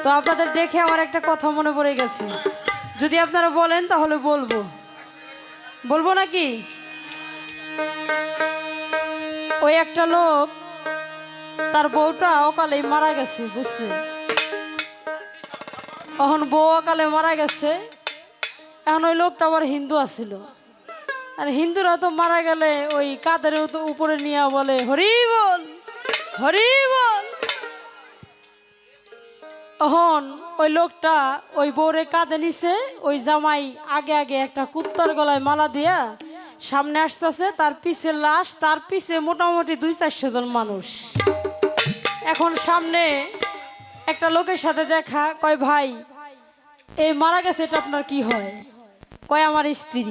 তো আপনাদের দেখে আমার একটা কথা মনে পড়ে গেছে, যদি আপনারা বলেন তাহলে বলবো, বলবো নাকি? ওই একটা লোক তার বউটা অকালে মারা গেছে, বুঝছে? এখন বউ অকালে মারা গেছে, এখন ওই লোকটা আবার হিন্দু আছিল, আর হিন্দুরা তো মারা গেলে ওই কাদের উপরে নিয়ে বলে হরি বল, হরি বল। এখন ওই লোকটা ওই বউরে কাঁধে নিছে, ওই জামাই আগে আগে একটা কুত্তার গলায় মালা দিয়া সামনে আসতেছে, তার পিছে লাশ, তার পিছে মোটামুটি 200-400 জন মানুষ। এখন সামনে একটা লোকের সাথে দেখা, কয় ভাই এই মারা গেছে, এটা আপনার কি হয়? কয় আমার স্ত্রী।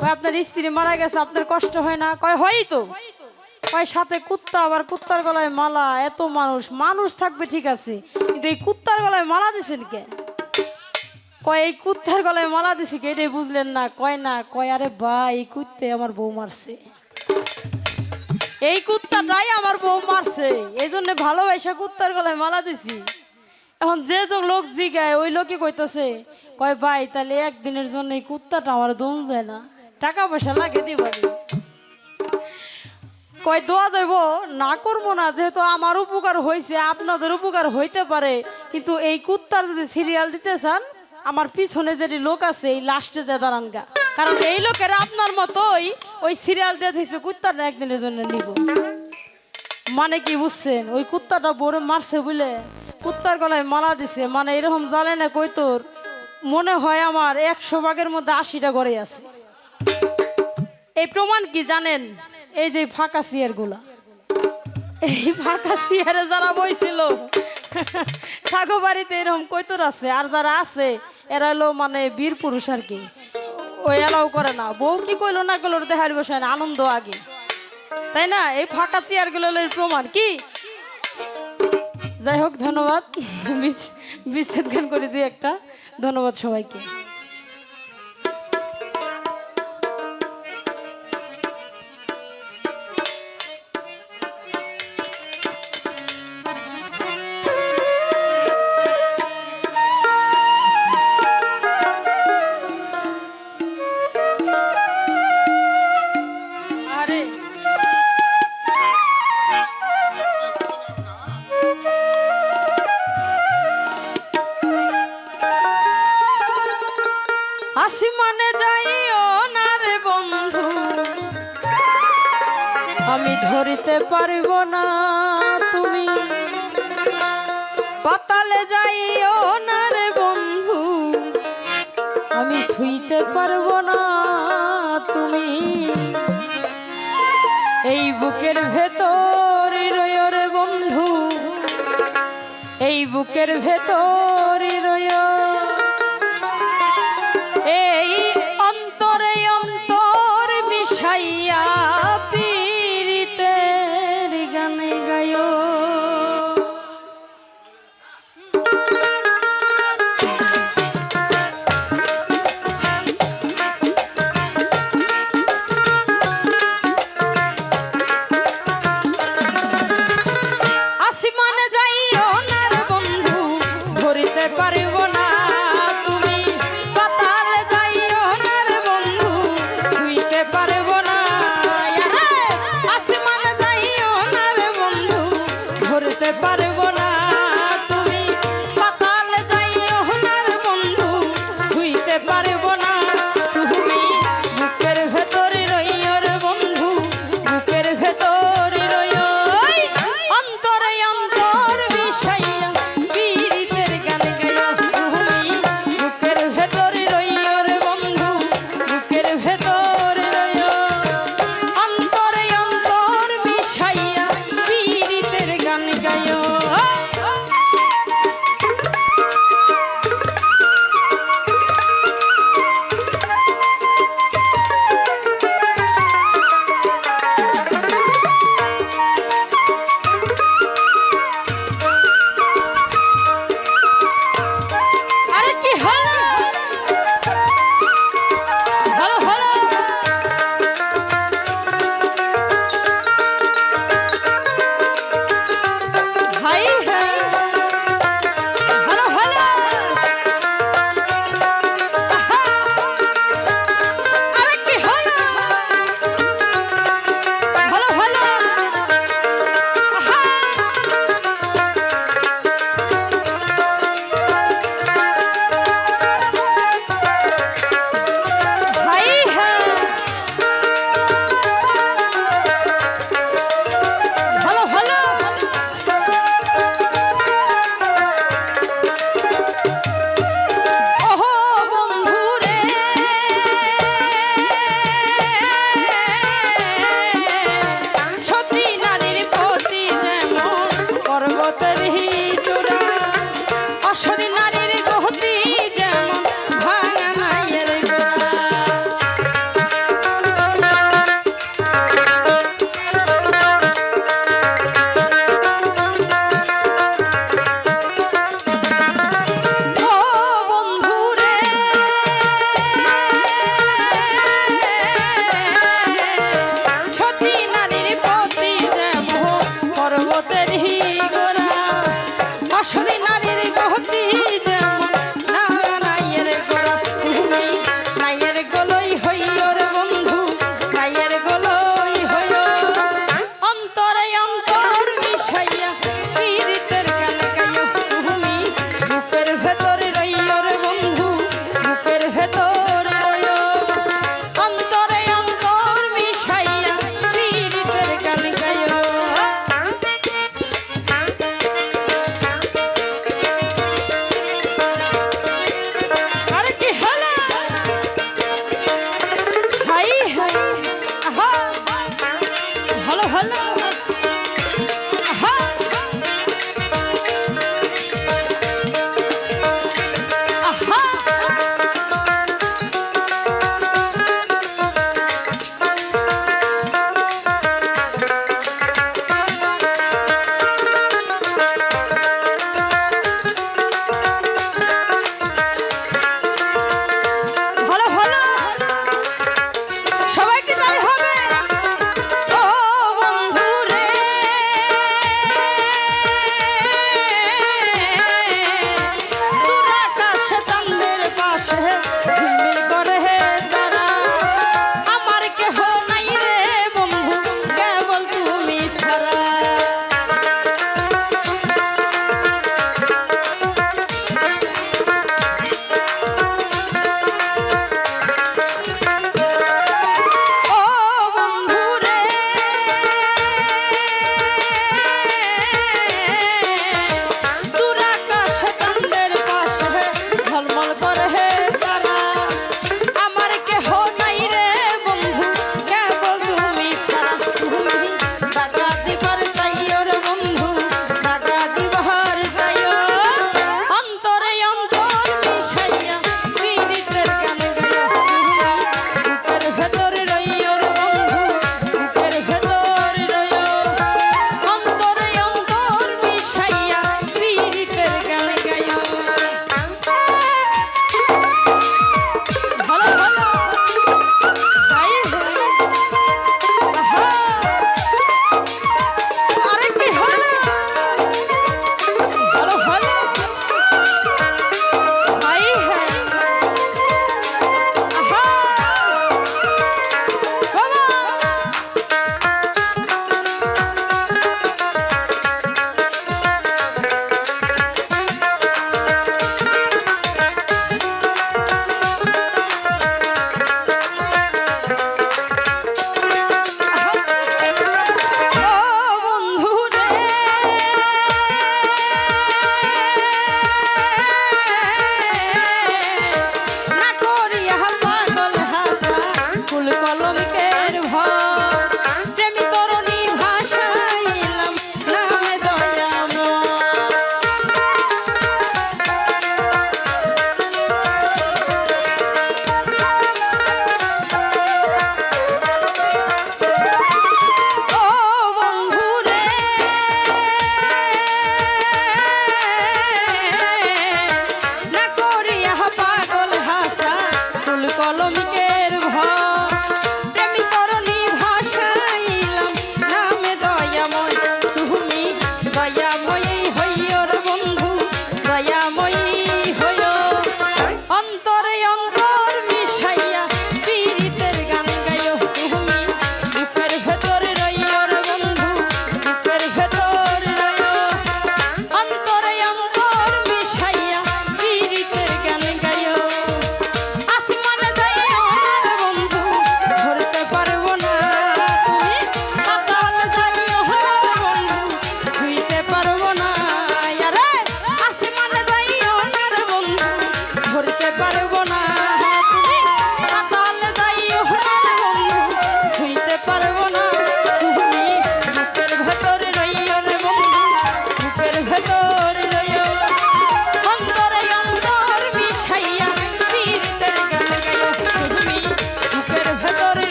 কয় আপনার স্ত্রী মারা গেছে, আপনার কষ্ট হয় না? কয় হয়ই তো। কয় সাথে কুত্তা, আবার কুত্তার গলায় মালা, এত মানুষ, মানুষ থাকবে ঠিক আছে, কিন্তু এই কুত্তার গলায় মালা দিছেন কে? কয় এই কুত্তার গলায় মালা দিছি কে, এটাই বুঝলেন না? কয় না, কয় আরে ভাই এই কুত্তে আমার বউ মারছে, এই কুত্তাটাই আমার বউ মারছে, এই জন্য ভালোবাসা কুত্তার গলায় মালা দিছি। এখন যে লোক জিগায় ওই লোকই কইতেছে, কয় ভাই তাহলে একদিনের জন্য এই কুত্তাটা আমার দম যায় না, টাকা পয়সা লাগে দিবানি। কয় দোয়া যাইব না, করবো না, যেহেতু আমার উপকার হয়েছে, আপনাদের উপকার হইতে পারে, কিন্তু এই কুত্তার যদি সিরিয়াল দিতে চান, আমার পিছনে যে লোক আছে এই লাস্টে যে দাঁড়ান গা, কারণ এই লোকেরা আপনার মতোই ওই সিরিয়াল দিয়ে দিয়েছে কুত্তাটা একদিনের জন্য নিব। মানে কি বুঝছেন? ওই কুত্তাটা বড় মারছে বলে কুত্তার গলায় মালা দিছে, মানে এরকম জানে না কই তোর মনে হয় আমার 100 ভাগের মধ্যে 80টা ঘরে আছে। এই প্রমাণ কি জানেন? এই যে ফাঁকা চেয়ার গুলা, এই ফাঁকা চেয়ারে যারা বইছিল ঠাকুর বাড়িতে এরকম কৈতর আছে, আর যারা আছে এরা হলো মানে বীর পুরুষ আর কি, ওই এলাও করে না। বউ কি কইলো না কইলো দেখার বসে না, আনন্দ আগে, তাই না? এই ফাঁকা চেয়ার গুলো প্রমাণ কি? যাই হোক, ধন্যবাদ, বিচ্ছেদ গান করে দিই একটা। ধন্যবাদ সবাইকে। আসমানে যাইও না রে বন্ধু, আমি ধরিতে পারিব না তুমি। পাতালে যাইও না রে বন্ধু, আমি ছুঁইতে পারব না তুমি। এই বুকের ভেতর রইও রে বন্ধু, এই বুকের ভেতর রইও, এই অন্তরে অন্তর মিশাইয়া পীড়িতের গানে গায়ো। আসমানে যাইও না রে বন্ধু, ধরিতে পারিব না শাশুড়ি না